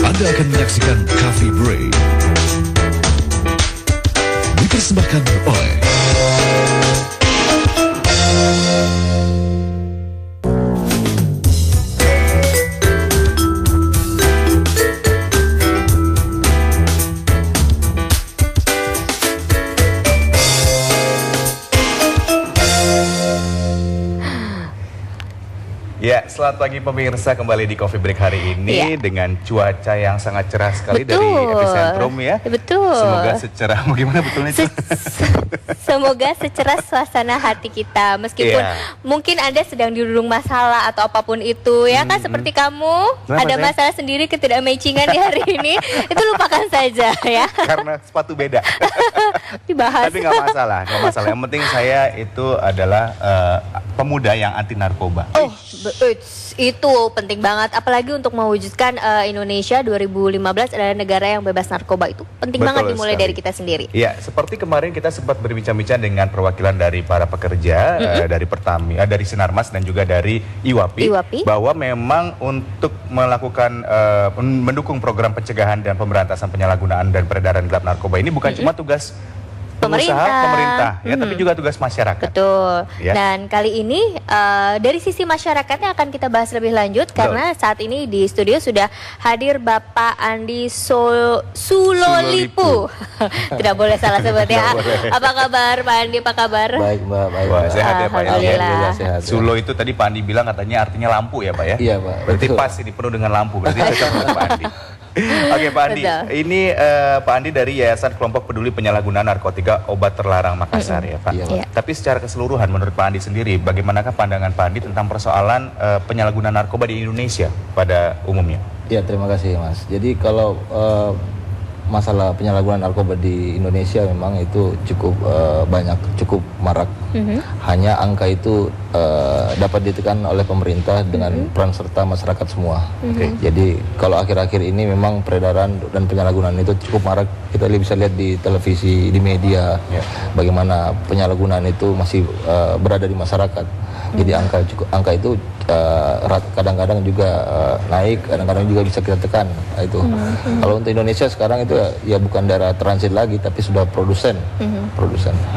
Anda akan menyaksikan Coffee Break. Dipersembahkan oleh Ya, selamat pagi pemirsa, kembali di Coffee Break hari ini dengan cuaca yang sangat cerah sekali dari epicentrum ya. Betul. Semoga secerah, bagaimana betulnya? Semoga secerah suasana hati kita, meskipun mungkin Anda sedang dirundung masalah atau apapun itu ya kan, seperti kamu ada masalah sendiri, ketidakmatchingan di hari ini, itu lupakan saja ya. Karena sepatu beda. Dibahas. Tapi nggak masalah. Yang penting saya itu adalah pemuda yang anti narkoba. Oh, itu penting banget, apalagi untuk mewujudkan Indonesia 2015 adalah negara yang bebas narkoba. Itu penting banget dimulai dari kita sendiri. Ya, seperti kemarin kita sempat berbincang-bincang dengan perwakilan dari para pekerja dari Pertamina, dari Sinarmas dan juga dari IWAPI, bahwa memang untuk melakukan mendukung program pencegahan dan pemberantasan penyalahgunaan dan peredaran gelap narkoba ini bukan cuma tugas pemerintah ya, tapi juga tugas masyarakat. Betul. Ya. Dan kali ini dari sisi masyarakatnya akan kita bahas lebih lanjut. Betul. Karena saat ini di studio sudah hadir Bapak Andi Sulolipu. Tidak boleh salah sebut ya. Apa kabar Pak Andi? Apa kabar? Baik Mbak, baik. Wah, sehat ya Pak. Alhamdulillah. Sehat. Sulo itu tadi Pak Andi bilang katanya artinya lampu ya Pak ya? Iya Pak. Berarti pas ini penuh dengan lampu. Berarti cocok buat Pak Andi. Oke Pak Andi, ini Pak Andi dari Yayasan Kelompok Peduli Penyalahgunaan Narkotika Obat Terlarang Makassar ya Pak. Iya, Pak. Tapi secara keseluruhan menurut Pak Andi sendiri, bagaimanakah pandangan Pak Andi tentang persoalan penyalahgunaan narkoba di Indonesia pada umumnya? Ya, terima kasih Mas. Jadi kalau masalah penyalahgunaan narkoba di Indonesia memang itu cukup banyak, cukup marak. Hanya angka itu dapat ditekan oleh pemerintah dengan peran serta masyarakat semua. Jadi kalau akhir-akhir ini memang peredaran dan penyalahgunaan itu cukup marak. Kita bisa lihat di televisi, di media, bagaimana penyalahgunaan itu masih berada di masyarakat. Jadi angka itu kadang-kadang juga naik, kadang-kadang juga bisa kita tekan. Itu. Kalau untuk Indonesia sekarang itu ya bukan daerah transit lagi, tapi sudah produsen.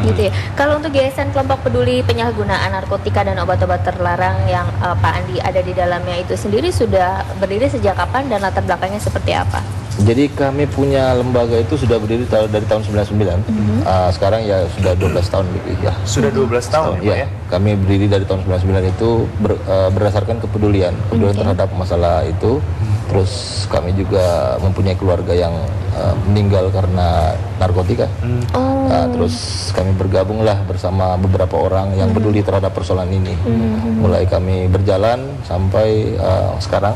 Gitu ya. Kalau untuk Yayasan Kelompok Peduli Penyalahgunaan Narkotika dan Obat-obat Terlarang yang Pak Andi ada di dalamnya itu sendiri sudah berdiri sejak kapan dan latar belakangnya seperti apa? Jadi kami punya lembaga itu sudah berdiri dari tahun 99. Sekarang ya sudah 12 tahun lebih ya. Sudah 12 tahun ya Pak ya? Kami berdiri dari tahun 99 itu berdasarkan kepedulian terhadap masalah itu. Terus kami juga mempunyai keluarga yang meninggal karena narkotika. Terus kami bergabunglah bersama beberapa orang yang peduli terhadap persoalan ini. Mulai kami berjalan sampai sekarang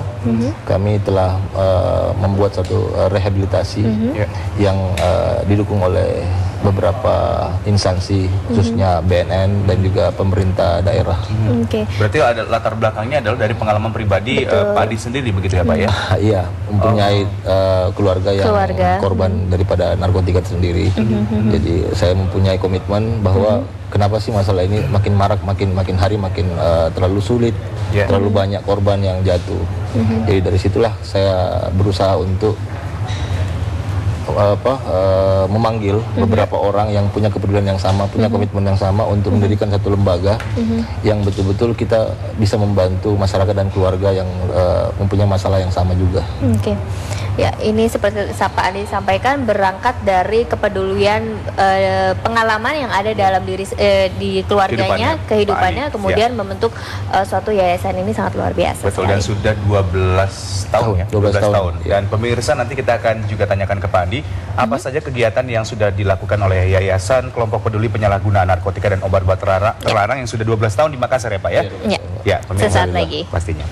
kami telah membuat satu rehabilitasi yang didukung oleh beberapa instansi, khususnya BNN dan juga pemerintah daerah. Berarti ada latar belakangnya adalah dari pengalaman pribadi Pak Adi sendiri begitu ya Pak ya? Iya, mempunyai keluarga yang korban daripada narkotika itu sendiri. Jadi saya mempunyai komitmen bahwa kenapa sih masalah ini makin marak, makin hari makin terlalu sulit, terlalu banyak korban yang jatuh. Jadi dari situlah saya berusaha untuk memanggil beberapa orang yang punya kepedulian yang sama, punya komitmen yang sama untuk mendirikan satu lembaga yang betul-betul kita bisa membantu masyarakat dan keluarga yang mempunyai masalah yang sama juga. Ya, ini seperti Pak Andi sampaikan berangkat dari kepedulian pengalaman yang ada dalam di keluarganya, kehidupannya, kemudian membentuk suatu yayasan ini sangat luar biasa. Betul, dan sudah 12 tahun ya, 12 tahun. Dan pemirsa nanti kita akan juga tanyakan ke Pak Andi apa saja kegiatan yang sudah dilakukan oleh Yayasan Kelompok Peduli Penyalahgunaan Narkotika dan Obat-obat Terlarang yang sudah 12 tahun di Makassar ya Pak ya? Ya, pemirsa sesaat lagi pastinya.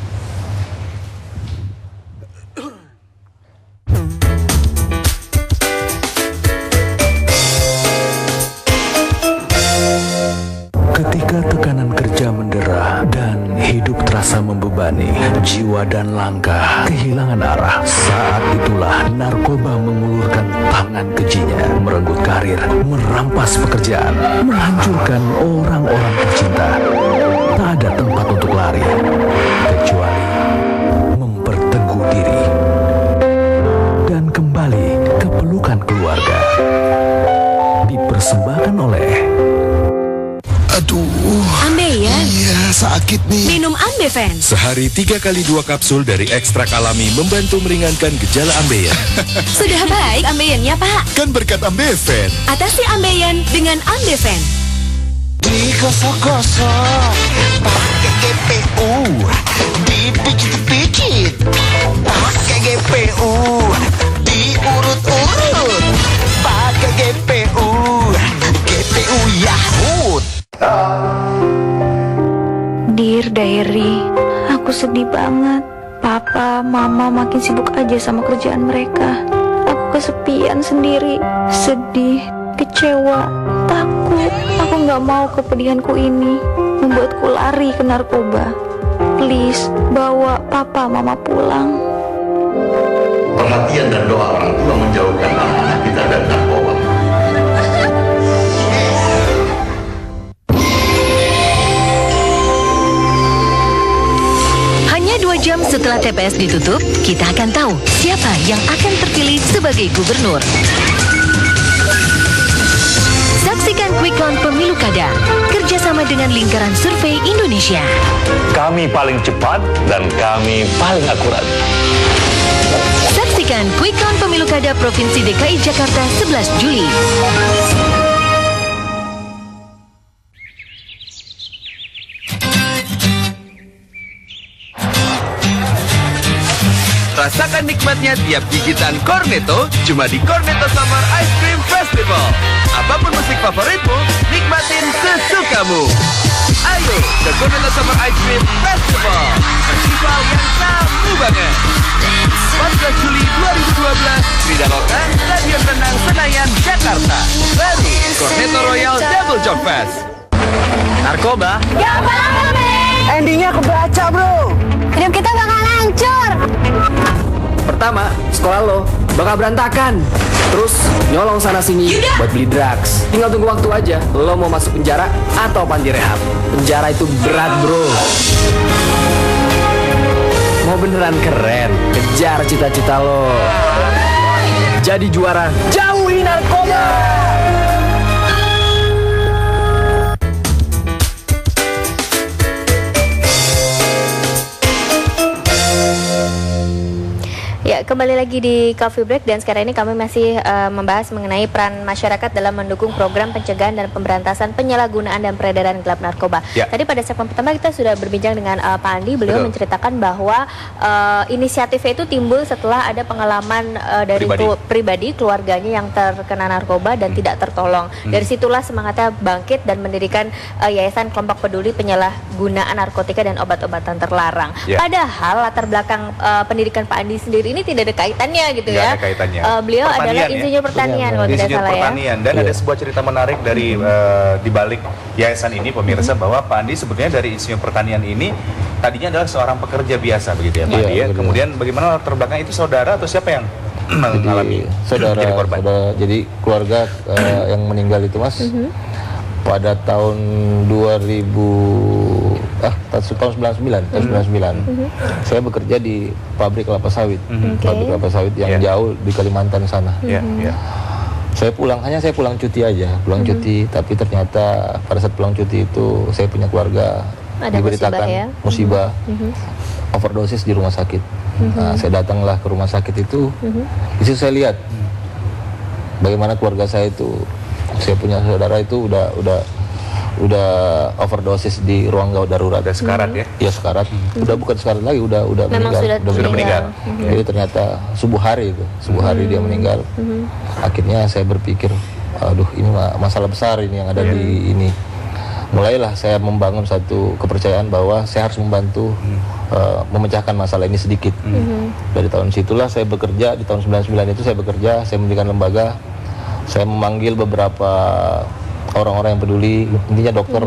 Ketika tekanan kerja mendera dan hidup terasa membebani, jiwa dan langkah kehilangan arah. Saat itulah narkoba mengulurkan tangan kejinya, merenggut karir, merampas pekerjaan, menghancurkan orang-orang tercinta. Tak ada tempat untuk lari, kecuali memperteguh diri. menyatukan keluarga. Dipersembahkan oleh Aduh, Ambeien. iya sakit nih. Minum Ambeven. Sehari 3 kali 2 kapsul dari ekstrak alami membantu meringankan gejala ambeien. Sudah baik Ambeiennya, Pak. Kan berkat Ambeven. Atasi Ambeien dengan Ambeven. Digosok-gosok pakai GPU, dipijit-pijit pakai GPU, diurut-urut pakai GPU, GPU Yahoo. Dear Diary, aku sedih banget. Papa, Mama makin sibuk aja sama kerjaan mereka. Aku kesepian sendiri, sedih, kecewa, takut. Aku gak mau kepedihanku ini membuatku lari ke narkoba. Please, bawa Papa, Mama pulang. Perhatian dan doa orang tua menjauhkan anak kita dari narkoba. Hanya 2 jam setelah TPS ditutup, kita akan tahu siapa yang akan terpilih sebagai gubernur. Saksikan Quick Count Pemilu Kada, kerjasama dengan Lingkaran Survei Indonesia. Kami paling cepat dan kami paling akurat. Saksikan Quick Count Pemilu Kada Provinsi DKI Jakarta 11 Juli. Rasakan nikmatnya tiap gigitan Cornetto cuma di Cornetto Summer Ice Cream Festival. Apapun musik favoritmu, nikmatin sesukamu. Ayo ke Cornetto Summer Ice Cream Festival. Festival yang kamu banget. 14 Juli 2012, Frida Loka, Stadion Renang Senayan, Jakarta. Baru Cornetto Royal Double Job Fest. Narkoba? Gak apa-apa, men. Endingnya kebaca, bro. Hidup kita bakal hancur. Pertama, sekolah lo bakal berantakan. Terus nyolong sana sini buat beli drugs. Tinggal tunggu waktu aja. Lo mau masuk penjara atau panti rehab. Penjara itu berat, bro. Mau beneran keren, kejar cita-cita lo. Jadi juara, jauhi narkoba. Ya, kembali lagi di Coffee Break dan sekarang ini kami masih membahas mengenai peran masyarakat dalam mendukung program pencegahan dan pemberantasan penyalahgunaan dan peredaran gelap narkoba. Ya. Tadi pada segmen pertama kita sudah berbincang dengan Pak Andi, beliau Betul. menceritakan bahwa inisiatifnya itu timbul setelah ada pengalaman dari pribadi keluarganya yang terkena narkoba dan tidak tertolong. Dari situlah semangatnya bangkit dan mendirikan Yayasan Kelompok Peduli Penyalahgunaan Narkotika dan Obat-obatan Terlarang. Ya. Padahal latar belakang pendidikan Pak Andi sendiri ini tidak ada kaitannya gitu Nggak ya. ada kaitannya. Beliau Pertanian adalah ya? insinyur pertanian kalau tidak Insinyur salah ya. pertanian. Dan ada sebuah cerita menarik dari di balik yayasan ini, pemirsa, bahwa Pak Andi sebetulnya dari insinyur pertanian ini tadinya adalah seorang pekerja biasa begitu ya Pak Andi ya. Kemudian bagaimana latar belakang itu, saudara atau siapa yang mengalami saudara, jadi korban? Jadi keluarga yang meninggal itu, Mas, pada tahun 99 saya bekerja di pabrik kelapa sawit, pabrik kelapa sawit yang jauh di Kalimantan sana. Saya pulang cuti aja, cuti, tapi ternyata pada saat pulang cuti itu saya punya keluarga Ada diberitakan musibah overdosis di rumah sakit. Nah, saya datanglah ke rumah sakit itu, di situ saya lihat bagaimana keluarga saya itu, saya punya saudara itu udah overdosis di ruang gawat darurat. Udah sekarat ya? Iya, sekarat. Udah bukan sekarat lagi, udah meninggal. Jadi ternyata subuh hari dia meninggal. Akhirnya saya berpikir, aduh ini masalah besar ini yang ada di ini. Mulailah saya membangun satu kepercayaan bahwa saya harus membantu memecahkan masalah ini sedikit. Dari tahun situlah saya bekerja, di tahun 99 itu saya bekerja, saya mendirikan lembaga. Saya memanggil beberapa orang-orang yang peduli, intinya dokter,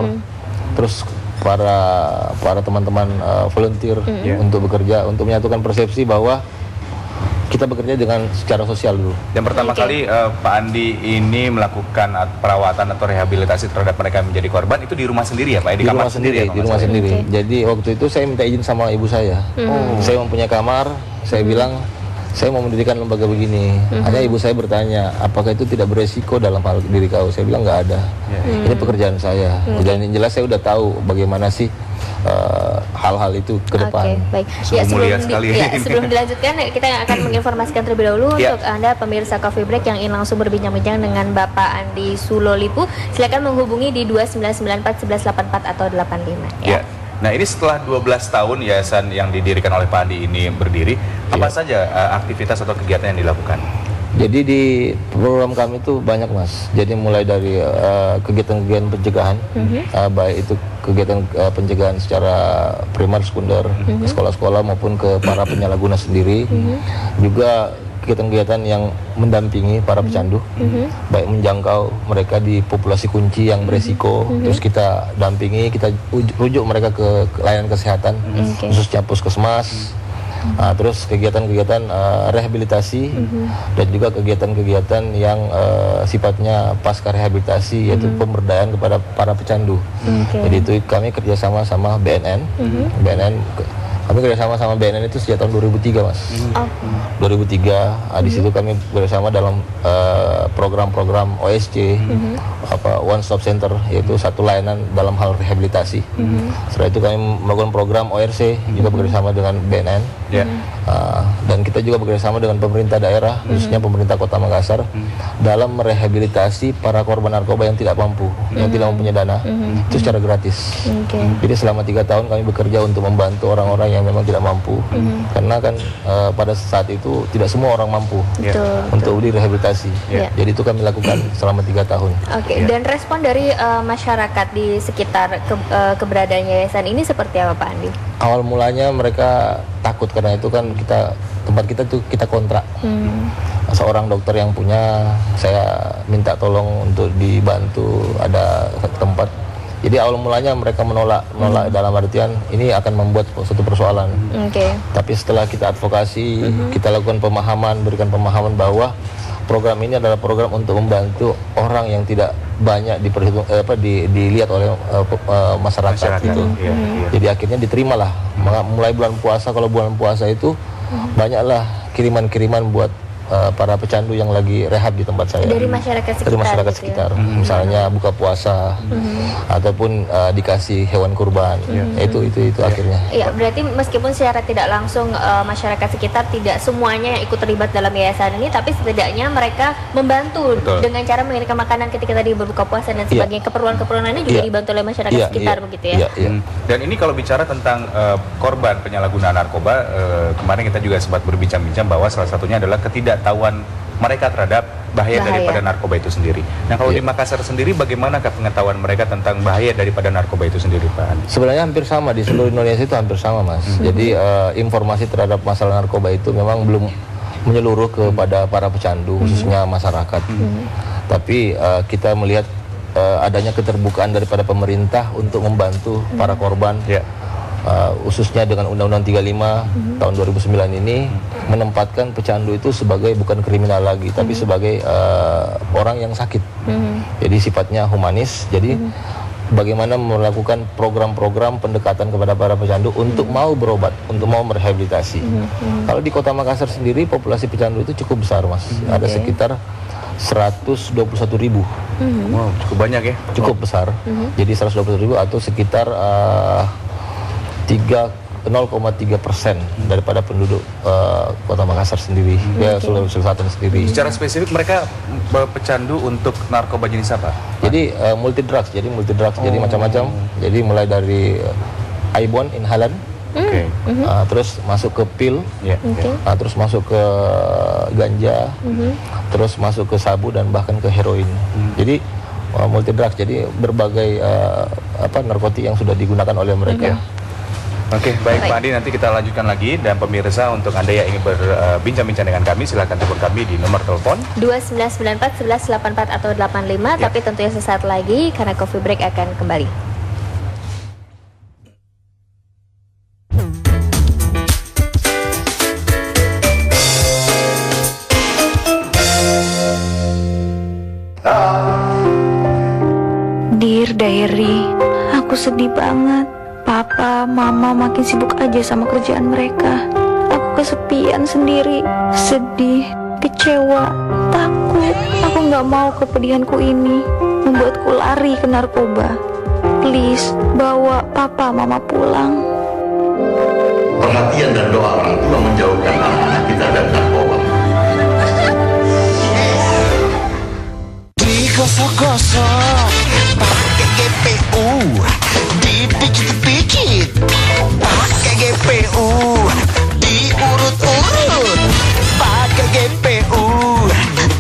terus para teman-teman volunteer untuk bekerja, untuk menyatukan persepsi bahwa kita bekerja dengan secara sosial dulu. Dan pertama kali Pak Andi ini melakukan perawatan atau rehabilitasi terhadap mereka yang menjadi korban itu di rumah sendiri ya Pak? Di kamar sendiri ya? Di rumah sendiri. Jadi waktu itu saya minta izin sama ibu saya. Saya mempunyai kamar, saya bilang saya mau mendirikan lembaga begini. Hanya ibu saya bertanya, apakah itu tidak beresiko dalam hal diri kau? Saya bilang nggak ada. Ini pekerjaan saya. Dan yang jelas saya udah tahu bagaimana sih hal-hal itu ke depan. Baik. Ya, sebelum dilanjutkan, kita akan menginformasikan terlebih dahulu untuk Anda pemirsa Coffee Break yang ingin langsung berbincang-bincang dengan Bapak Andi Sulolipu. Silakan menghubungi di 2994 1184 atau 85 ya. Nah, ini setelah 12 tahun yayasan yang didirikan oleh Pak Andi ini berdiri, apa saja aktivitas atau kegiatan yang dilakukan? Jadi di program kami itu banyak, Mas. Jadi mulai dari kegiatan-kegiatan pencegahan, baik itu kegiatan pencegahan secara primer, sekunder, ke sekolah-sekolah maupun ke para penyalahguna sendiri. Juga kegiatan-kegiatan yang mendampingi para pecandu, baik menjangkau mereka di populasi kunci yang beresiko, terus kita dampingi, kita rujuk mereka ke layanan kesehatan, khususnya puskesmas. Terus kegiatan-kegiatan rehabilitasi dan juga kegiatan-kegiatan yang sifatnya pasca rehabilitasi, yaitu pemberdayaan kepada para pecandu. Jadi itu kami kerjasama sama BNN. Kami kerjasama sama BNN itu sejak tahun 2003, Mas. 2003, di situ kami bersama dalam program-program OSC, One Stop Center, yaitu satu layanan dalam hal rehabilitasi. Setelah itu kami melakukan program ORC, juga bekerjasama dengan BNN. Dan kita juga bekerjasama dengan pemerintah daerah, khususnya pemerintah Kota Makassar, dalam merehabilitasi para korban narkoba yang tidak mampu, yang tidak mempunyai dana, itu secara gratis. Jadi selama 3 tahun kami bekerja untuk membantu orang-orang yang memang tidak mampu, karena kan pada saat itu tidak semua orang mampu untuk direhabilitasi. Jadi itu kami lakukan selama 3 tahun. Dan respon dari masyarakat di sekitar keberadaan yayasan ini seperti apa, Pak Andi? Awal mulanya mereka takut, karena itu kan tempat kita tuh kita kontrak. Seorang dokter yang punya, saya minta tolong untuk dibantu ada tempat. Jadi awal mulanya mereka menolak dalam artian ini akan membuat suatu persoalan. Tapi setelah kita advokasi, kita lakukan pemahaman, berikan pemahaman bahwa program ini adalah program untuk membantu orang yang tidak banyak dilihat oleh masyarakat itu. Jadi akhirnya diterimalah. Mulai bulan puasa, kalau bulan puasa itu banyaklah kiriman-kiriman buat para pecandu yang lagi rehab di tempat saya. Dari masyarakat sekitar. Dari masyarakat sekitar. Misalnya buka puasa, ataupun dikasih hewan kurban. Itu akhirnya. Iya, berarti meskipun secara tidak langsung masyarakat sekitar tidak semuanya yang ikut terlibat dalam yayasan ini, tapi setidaknya mereka membantu dengan cara mengirimkan makanan ketika tadi berbuka puasa dan sebagainya. Keperluan-keperluan lainnya juga dibantu oleh masyarakat sekitar begitu ya. Dan ini kalau bicara tentang korban penyalahgunaan narkoba, kemarin kita juga sempat berbincang-bincang bahwa salah satunya adalah ketidaktahuan mereka terhadap bahaya daripada narkoba itu sendiri. Nah, kalau di Makassar sendiri bagaimanakah pengetahuan mereka tentang bahaya daripada narkoba itu sendiri, Pak? Sebenarnya hampir sama, di seluruh Indonesia itu hampir sama, Mas. Jadi informasi terhadap masalah narkoba itu memang belum menyeluruh kepada para pecandu, khususnya masyarakat. Tapi kita melihat adanya keterbukaan daripada pemerintah untuk membantu para korban. Khususnya dengan Undang-Undang 35 tahun 2009 ini menempatkan pecandu itu sebagai bukan kriminal lagi, tapi sebagai orang yang sakit. Jadi sifatnya humanis. Jadi bagaimana melakukan program-program pendekatan kepada para pecandu untuk mau berobat, untuk mau merehabilitasi. Kalau di Kota Makassar sendiri populasi pecandu itu cukup besar, Mas. Ada sekitar 121.000. Wow, cukup banyak ya. Cukup besar. Jadi 121.000 atau sekitar 0,3% daripada penduduk Kota Makassar sendiri, Sulawesi Selatan sendiri. Secara spesifik mereka pecandu untuk narkoba jenis apa? Jadi multi drugs, jadi macam-macam. Jadi mulai dari Ibon, inhalan, terus masuk ke pil, terus masuk ke ganja, terus masuk ke sabu dan bahkan ke heroin. Jadi multi drugs, jadi berbagai narkotik yang sudah digunakan oleh mereka. Oke, baik Pak Andi, nanti kita lanjutkan lagi. Dan pemirsa, untuk Anda yang ingin berbincang-bincang dengan kami, silakan telepon kami di nomor telepon 2994 1184 atau 85. Tapi tentunya sesaat lagi, karena Coffee Break akan kembali. Dear Diary, aku sedih banget. Papa, Mama makin sibuk aja sama kerjaan mereka. Aku kesepian sendiri, sedih, kecewa, takut. Aku nggak mau kepedihanku ini membuatku lari ke narkoba. Please, bawa papa mama pulang. Perhatian dan doa orang tua menjauhkan anak-anak kita dari narkoba. Digosok-gosok pakai GPU, dipikit-pikit pakai GPU, diurut-urut pakai GPU,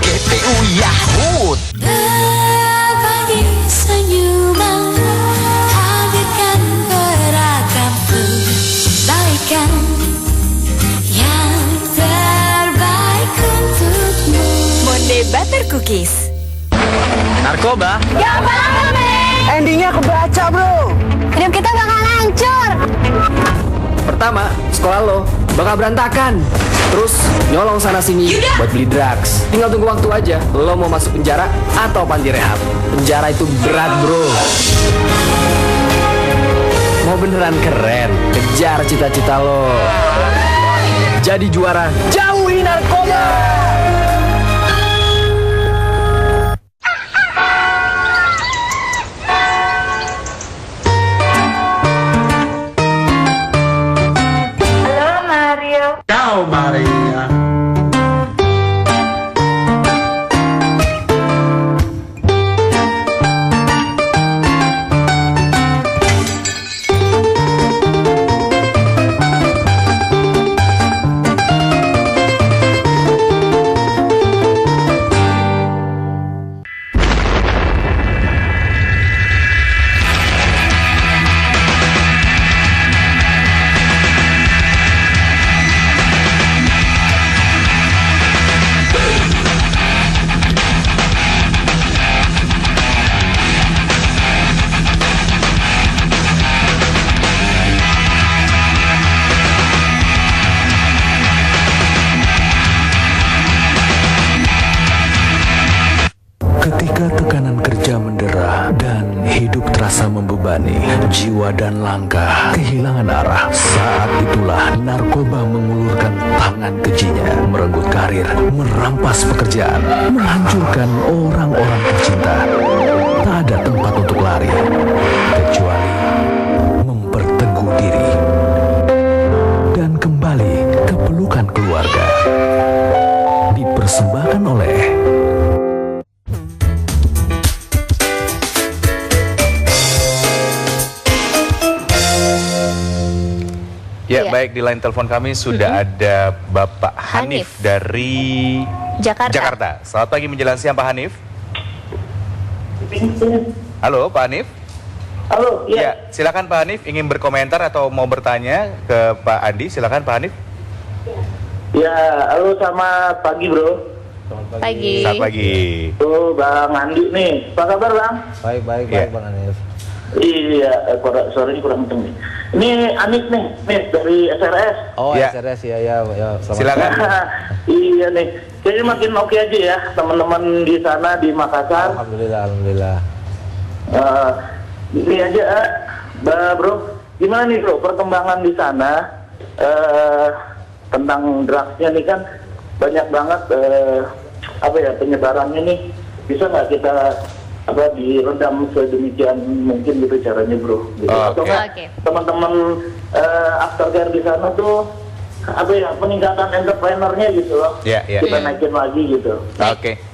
GPU Yahoo. Berbagi senyuman, hadirkan beragam kebaikan yang terbaik untukmu. Monde Butter Cookies. Narkoba? Gak bakal, men. Endingnya kebaca, bro. Hidup kita bakal hancur. Pertama, sekolah lo bakal berantakan. Terus nyolong sana sini buat beli drugs. Tinggal tunggu waktu aja. Lo mau masuk penjara atau panti rehab. Penjara itu berat, bro. Mau beneran keren, kejar cita-cita lo. Jadi juara, jauhi narkoba. Ciao Maria. Ketika tekanan kerja mendera dan hidup terasa membebani, jiwa dan langkah kehilangan arah. Saat itulah narkoba mengulurkan tangan kejinya, merenggut karir, merampas pekerjaan, menghancurkan orang-orang tercinta. Tak ada tempat untuk lari, kecuali memperteguh diri dan kembali ke pelukan keluarga. Dipersembahkan oleh Ya, baik, di line telepon kami sudah ada Bapak Hanif dari Jakarta. Selamat pagi menjelang siang Pak Hanif. Halo Pak Hanif. Halo, ya. Silakan Pak Hanif, ingin berkomentar atau mau bertanya ke Pak Andi, silakan Pak Hanif. Ya, halo, selamat pagi bro. Selamat pagi. Selamat pagi. Tuh Bang Andi nih, apa kabar Bang? Baik Bang Hanif. Iya, suaranya kurang kenceng nih. Ini Anik nih dari SRS. Oh ya. SRS ya. Silakan. Iya nih, kayaknya makin oke aja ya teman-teman di sana di Makassar. Alhamdulillah. Ini aja, bro. Gimana nih bro perkembangan di sana tentang drugsnya nih kan banyak banget penyebarannya nih. Bisa nggak kita diredam sedemikian mungkin gitu caranya bro gitu. Teman-teman aftercare di sana tuh peningkatan entrepreneurnya gitu loh. Kita naikin lagi gitu.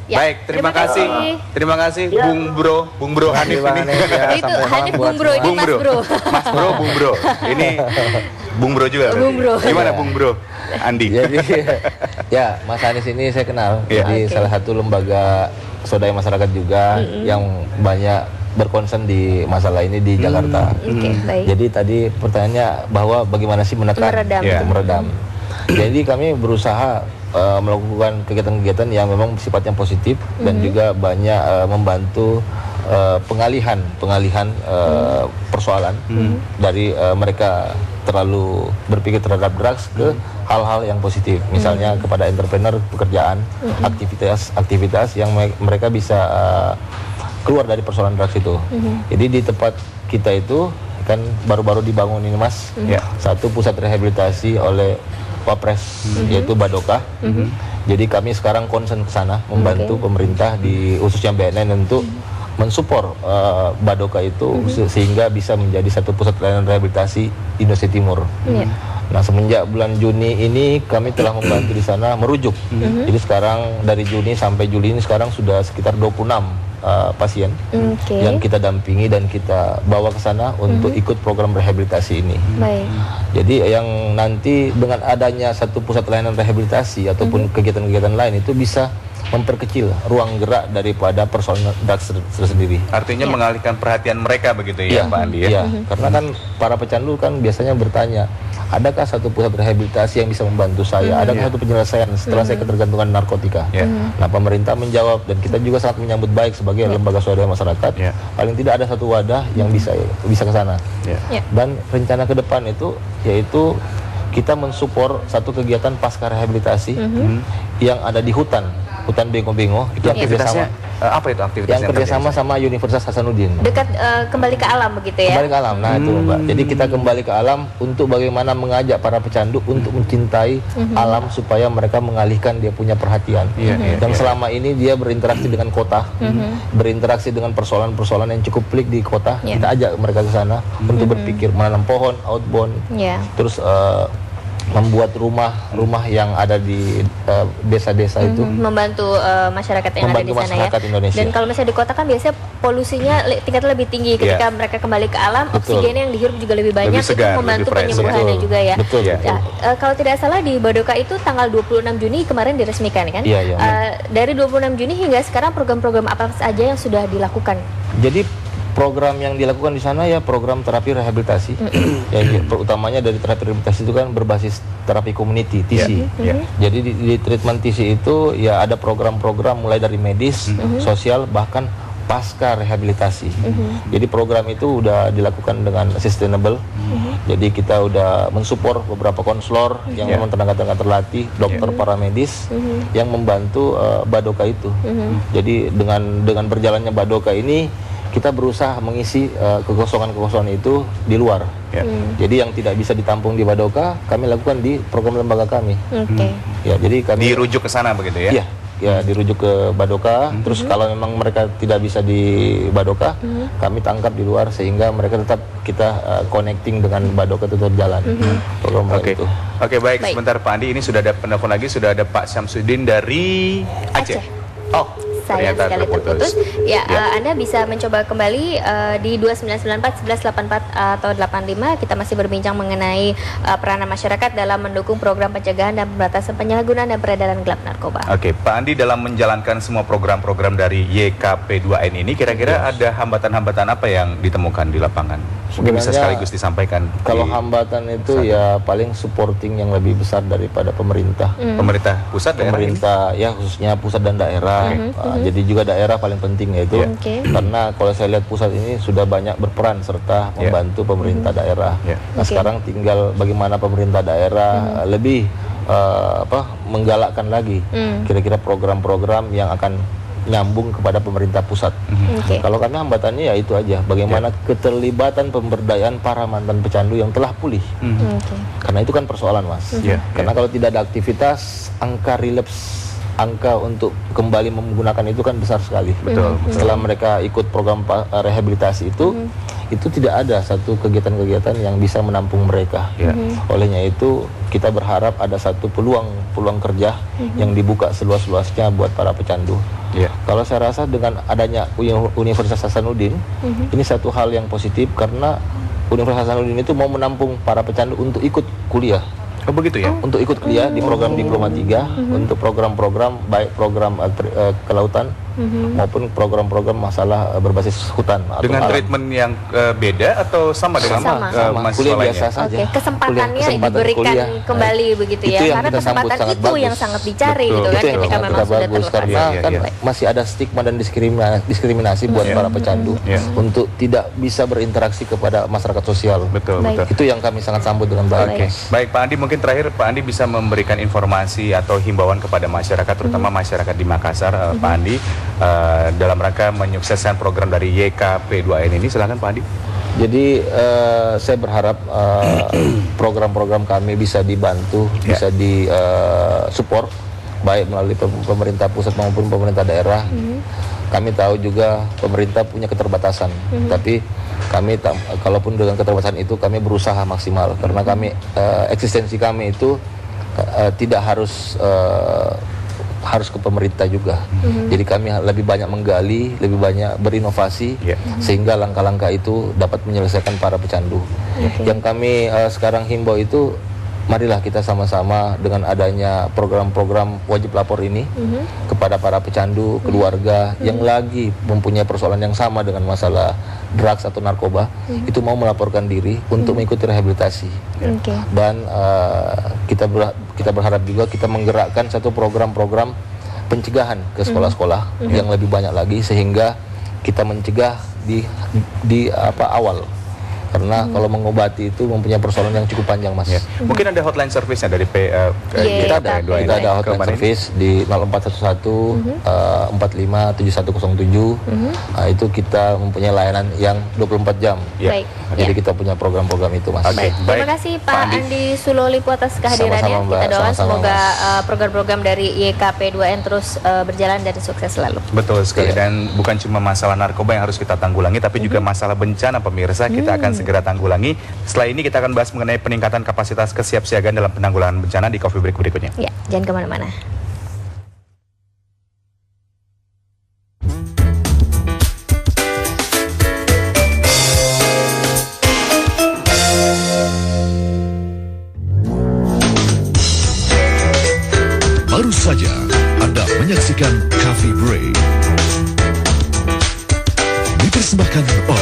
Baik, terima kasih Bung Bro Hanif ini. Itu Hanif Bung Bro, ini Mas Bro. Mas Bro, Bung Bro. Ini Bung Bro juga. Bung Bro. Gimana Bung Bro? Andi. Jadi ya Mas Anies ini saya kenal. Jadi salah satu lembaga swadaya masyarakat juga yang banyak berkonsen di masalah ini di Jakarta. Jadi tadi pertanyaannya bahwa bagaimana sih meredam. Jadi kami berusaha melakukan kegiatan-kegiatan yang memang sifatnya positif dan juga banyak membantu pengalihan persoalan dari mereka terlalu berpikir terhadap drugs ke hal-hal yang positif, misalnya kepada entrepreneur pekerjaan, aktivitas yang mereka bisa keluar dari persoalan drugs itu. Jadi di tempat kita itu kan baru-baru dibangun ini Mas, satu pusat rehabilitasi oleh Wapres yaitu Badoka. Jadi kami sekarang concern ke sana membantu pemerintah di khususnya BNN untuk mensupport Badoka itu sehingga bisa menjadi satu pusat layanan rehabilitasi di Indonesia Timur. Nah, semenjak bulan Juni ini kami telah membantu di sana merujuk. Jadi sekarang dari Juni sampai Juli ini sekarang sudah sekitar 26 pasien yang kita dampingi dan kita bawa ke sana untuk ikut program rehabilitasi ini. Jadi yang nanti dengan adanya satu pusat layanan rehabilitasi ataupun kegiatan-kegiatan lain itu bisa memperkecil ruang gerak daripada persoalan drugs tersendiri. Artinya mengalihkan perhatian mereka begitu ya, Pak Andi ya? Iya, karena kan para pecandu kan biasanya bertanya, adakah satu pusat rehabilitasi yang bisa membantu saya? Adakah satu penyelesaian setelah saya ketergantungan narkotika? Nah, pemerintah menjawab dan kita juga sangat menyambut baik sebagai lembaga swadaya masyarakat. Paling tidak ada satu wadah yang bisa ke sana. Dan rencana ke depan itu yaitu kita mensupport satu kegiatan pasca rehabilitasi yang ada di hutan Bengo-Bengo. Itu aktivitasnya apa itu aktivitasnya? Yang kerjasama sama Universitas Hasanuddin. Dekat kembali ke alam begitu ya? Kembali ke alam, nah itu Mbak. Jadi kita kembali ke alam untuk bagaimana mengajak para pecandu untuk mencintai alam supaya mereka mengalihkan dia punya perhatian. Yang selama ini dia berinteraksi dengan kota, berinteraksi dengan persoalan-persoalan yang cukup pelik di kota. Kita ajak mereka ke sana untuk berpikir menanam pohon, outbound, terus membuat rumah yang ada di desa-desa itu, membantu masyarakat yang ada di sana ya. Indonesia. Dan kalau misalnya di kota kan biasanya polusinya tingkatnya lebih tinggi ketika mereka kembali ke alam, oksigennya yang dihirup juga lebih banyak, segar, itu membantu penyembuhannya juga ya. Kalau tidak salah di Badoka itu tanggal 26 Juni kemarin diresmikan kan? Dari 26 Juni hingga sekarang program-program apa saja yang sudah dilakukan? Jadi program yang dilakukan di sana ya program terapi rehabilitasi. Utamanya dari terapi rehabilitasi itu kan berbasis terapi community TC. Jadi di treatment TC itu ya ada program-program mulai dari medis, sosial, bahkan pasca rehabilitasi. Jadi program itu udah dilakukan dengan sustainable. Jadi kita udah mensupport beberapa konselor yang memang tenaga-tenaga terlatih, dokter, paramedis yang membantu Badoka itu. Jadi dengan berjalannya Badoka ini kita berusaha mengisi kekosongan-kekosongan itu di luar. Jadi yang tidak bisa ditampung di Badoka, kami lakukan di program lembaga kami. Ya, jadi kami dirujuk ke sana begitu ya? Ya, dirujuk ke Badoka. Terus kalau memang mereka tidak bisa di Badoka, kami tangkap di luar sehingga mereka tetap kita connecting dengan Badoka itu berjalan. Program itu. Oke, baik. Sebentar Pak Andi, ini sudah ada penelpon lagi, sudah ada Pak Syamsuddin dari Aceh. Sayang sekali terputus. Anda bisa mencoba kembali di 2994 1184 atau 85. Kita masih berbincang mengenai peranan masyarakat dalam mendukung program pencegahan dan pemberantasan penyalahgunaan dan peredaran gelap narkoba. Oke, Pak Andi, dalam menjalankan semua program-program dari YKP2N ini kira-kira ada hambatan-hambatan apa yang ditemukan di lapangan? Mungkin bisa sekaligus disampaikan. Kalau hambatan itu ya paling supporting yang lebih besar daripada pemerintah. Pemerintah pusat, pemerintah ya khususnya pusat dan daerah. Jadi juga daerah paling penting yaitu karena kalau saya lihat pusat ini sudah banyak berperan serta membantu pemerintah daerah. Nah sekarang tinggal bagaimana pemerintah daerah lebih menggalakkan lagi kira-kira program-program yang akan nyambung kepada pemerintah pusat. Kalau kami hambatannya ya itu aja, bagaimana keterlibatan pemberdayaan para mantan pecandu yang telah pulih. Karena itu kan persoalan Mas. Karena kalau tidak ada aktivitas, angka relapse, angka untuk kembali menggunakan itu kan besar sekali. Setelah mereka ikut program rehabilitasi itu tidak ada satu kegiatan-kegiatan yang bisa menampung mereka. Olehnya itu kita berharap ada satu peluang kerja yang dibuka seluas-luasnya buat para pecandu. Kalau saya rasa dengan adanya Universitas Hasanuddin ini satu hal yang positif karena Universitas Hasanuddin itu mau menampung para pecandu untuk ikut kuliah. Oh begitu ya? Untuk ikut kuliah di program Diploma 3 untuk program-program baik program kelautan maupun program-program masalah berbasis hutan atau dengan alam. Treatment yang beda atau sama dengan kuliah biasa saja. Kesempatannya diberikan kembali begitu ya, karena kesempatan itu yang sangat dicari gitu kan ketika memang sudah terlepas. Karena kan masih ada stigma dan diskriminasi buat para pecandu untuk tidak bisa berinteraksi kepada masyarakat sosial. Betul. Itu yang kami sangat sambut dengan baik. Baik Pak Andi, mungkin terakhir Pak Andi bisa memberikan informasi atau himbauan kepada masyarakat, terutama masyarakat di Makassar, Pak Andi, dalam rangka menyukseskan program dari YKP2N ini. Silakan Pak Andi. Jadi saya berharap program-program kami bisa dibantu, bisa di support baik melalui pemerintah pusat maupun pemerintah daerah. Kami tahu juga pemerintah punya keterbatasan, tapi kami kalaupun dengan keterbatasan itu kami berusaha maksimal karena kami eksistensi kami itu tidak harus ke pemerintah juga. Jadi kami lebih banyak menggali, lebih banyak berinovasi sehingga langkah-langkah itu dapat menyelesaikan para pecandu. Yang kami sekarang himbau itu, marilah kita sama-sama dengan adanya program-program wajib lapor ini kepada para pecandu, keluarga yang lagi mempunyai persoalan yang sama dengan masalah drugs atau narkoba, itu mau melaporkan diri untuk mengikuti rehabilitasi. Dan kita berharap juga kita menggerakkan satu program-program pencegahan ke sekolah-sekolah yang lebih banyak lagi sehingga kita mencegah di awal. Karena kalau mengobati itu mempunyai persoalan yang cukup panjang, Mas. Mungkin ada hotline service-nya dari kita ada hotline service di 0411 45 7107. Itu kita mempunyai layanan yang 24 jam. Jadi kita punya program-program itu, Mas. Terima kasih Pak Andi Sulolipo atas kehadirannya. Kita doakan semoga program-program dari YKP 2N terus berjalan dan sukses selalu. Betul sekali. Dan bukan cuma masalah narkoba yang harus kita tanggulangi, tapi juga masalah bencana, pemirsa. Kita akan segera tanggulangi. Setelah ini kita akan bahas mengenai peningkatan kapasitas kesiapsiagaan dalam penanggulangan bencana di Coffee Break berikutnya. Ya, jangan kemana-mana. Baru saja Anda menyaksikan Coffee Break dipersembahkan oleh